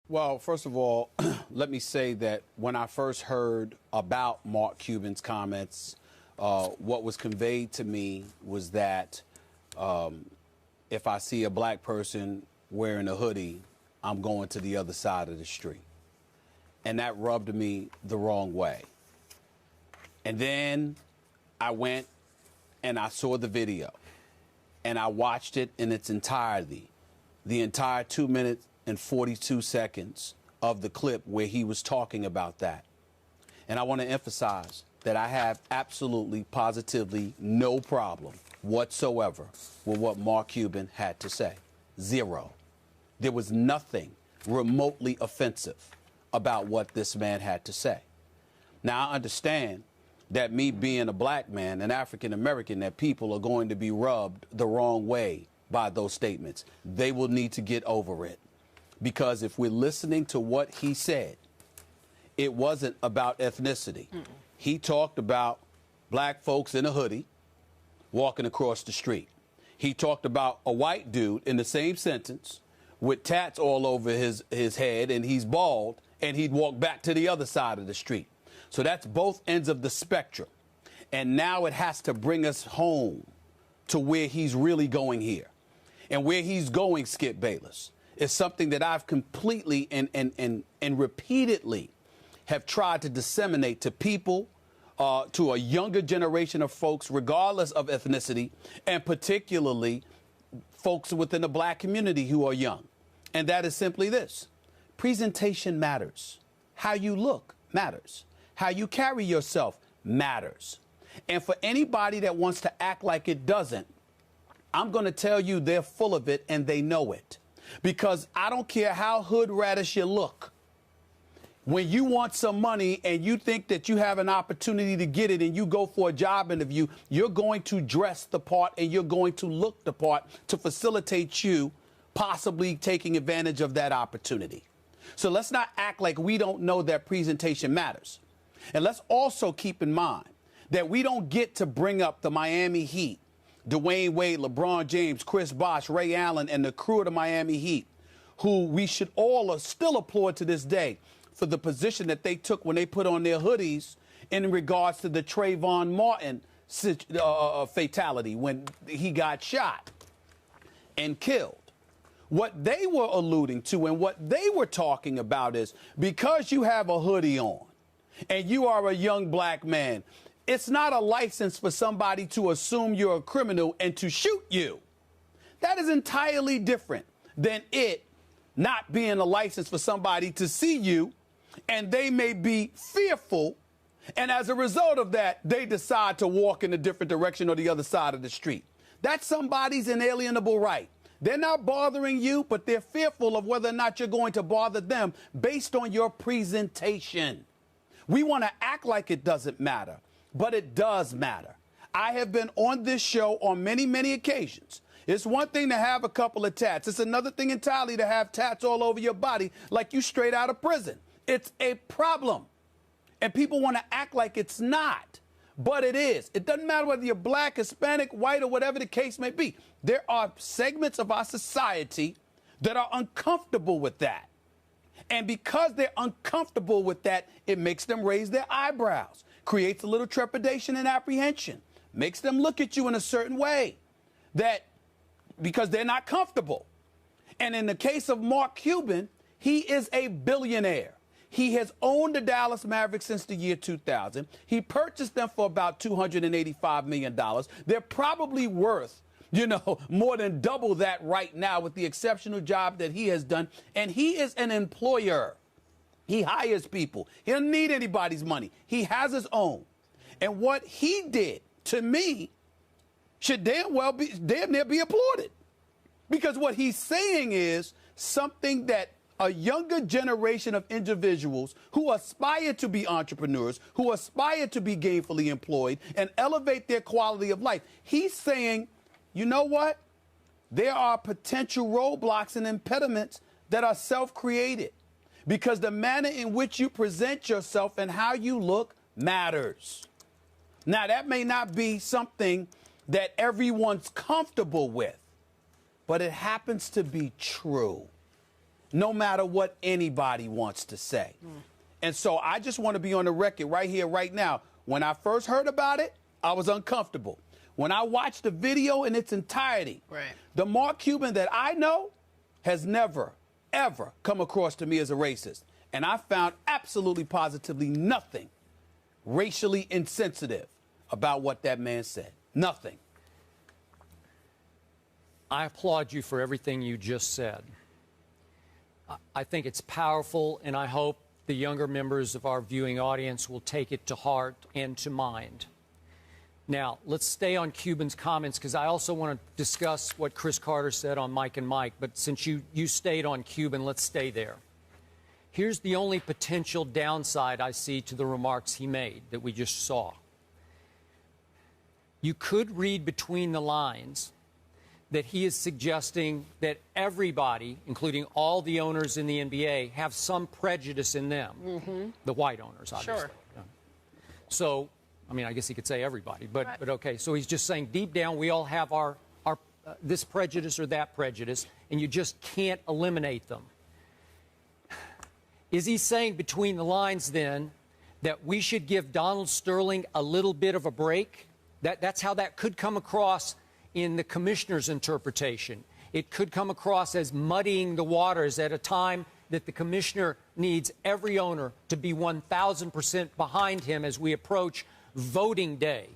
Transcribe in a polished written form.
Well, first of all, let me say that when I first heard about Mark Cuban's comments, what was conveyed to me was that if I see a black person wearing a hoodie, I'm going to the other side of the street. And that rubbed me the wrong way. And then I went and I saw the video and I watched it in its entirety, the entire 2 minutes and 42 seconds of the clip where he was talking about that. And I want to emphasize that I have absolutely, positively no problem whatsoever with what Mark Cuban had to say. Zero. There was nothing remotely offensive about what this man had to say. Now, I understand that me being a black man, an African American, that people are going to be rubbed the wrong way by those statements. They will need to get over it. Because if we're listening to what he said, it wasn't about ethnicity. He talked about black folks in a hoodie walking across the street. He talked about a white dude in the same sentence with tats all over his head, and he's bald, and he'd walk back to the other side of the street. So that's both ends of the spectrum. And now it has to bring us home to where he's really going here. And where he's going, Skip Bayless, is something that I've completely and repeatedly have tried to disseminate to people, to a younger generation of folks, regardless of ethnicity, and particularly folks within the black community who are young. And that is simply this: presentation matters. How you look matters. How you carry yourself matters. And for anybody that wants to act like it doesn't, I'm going to tell you they're full of it and they know it. Because I don't care how hood radish you look. When you want some money and you think that you have an opportunity to get it and you go for a job interview, you're going to dress the part and you're going to look the part to facilitate you possibly taking advantage of that opportunity. So let's not act like we don't know that presentation matters. And let's also keep in mind that we don't get to bring up the Miami Heat, Dwayne Wade, LeBron James, Chris Bosh, Ray Allen, and the crew of the Miami Heat, who we should all still applaud to this day for the position that they took when they put on their hoodies in regards to the Trayvon Martin fatality when he got shot and killed. What they were alluding to and what they were talking about is, because you have a hoodie on and you are a young black man, it's not a license for somebody to assume you're a criminal and to shoot you. That is entirely different than it not being a license for somebody to see you, and they may be fearful, and as a result of that, they decide to walk in a different direction or the other side of the street. That's somebody's inalienable right. They're not bothering you, but they're fearful of whether or not you're going to bother them based on your presentation. We want to act like it doesn't matter, but it does matter. I have been on this show on many, many occasions. It's one thing to have a couple of tats. It's another thing entirely to have tats all over your body like you straight out of prison. It's a problem. And people want to act like it's not, but it is. It doesn't matter whether you're black, Hispanic, white, or whatever the case may be. There are segments of our society that are uncomfortable with that. And because they're uncomfortable with that, it makes them raise their eyebrows, creates a little trepidation and apprehension, makes them look at you in a certain way, that because they're not comfortable. And in the case of Mark Cuban, he is a billionaire. He has owned the Dallas Mavericks since the year 2000. He purchased them for about $285 million. They're probably worth, more than double that right now with the exceptional job that he has done. And he is an employer. He hires people. He doesn't need anybody's money. He has his own. And what he did, to me, should damn near be applauded. Because what he's saying is something that a younger generation of individuals who aspire to be entrepreneurs, who aspire to be gainfully employed and elevate their quality of life, he's saying, you know what? There are potential roadblocks and impediments that are self-created, because the manner in which you present yourself and how you look matters. Now, that may not be something that everyone's comfortable with, but it happens to be true. no matter what anybody wants to say. And so I just want to be on the record right here, right now. When I first heard about it, I was uncomfortable. When I watched the video in its entirety, the Mark Cuban that I know has never, ever come across to me as a racist. And I found absolutely positively nothing racially insensitive about what that man said. Nothing. I applaud you for everything you just said. I think it's powerful, and I hope the younger members of our viewing audience will take it to heart and to mind. Now, let's stay on Cuban's comments, because I also want to discuss what Chris Carter said on Mike and Mike. But since you stayed on Cuban, let's stay there. Here's the only potential downside I see to the remarks he made that we just saw. You could read between the lines that he is suggesting that everybody, including all the owners in the NBA, have some prejudice in them. The white owners, obviously. Sure. Yeah. So, I mean, I guess he could say everybody, but okay. So he's just saying deep down we all have our this prejudice or that prejudice, and you just can't eliminate them. Is he saying between the lines then that we should give Donald Sterling a little bit of a break? That's how that could come across in the commissioner's interpretation. It could come across as muddying the waters at a time that the commissioner needs every owner to be 1,000% behind him as we approach voting day.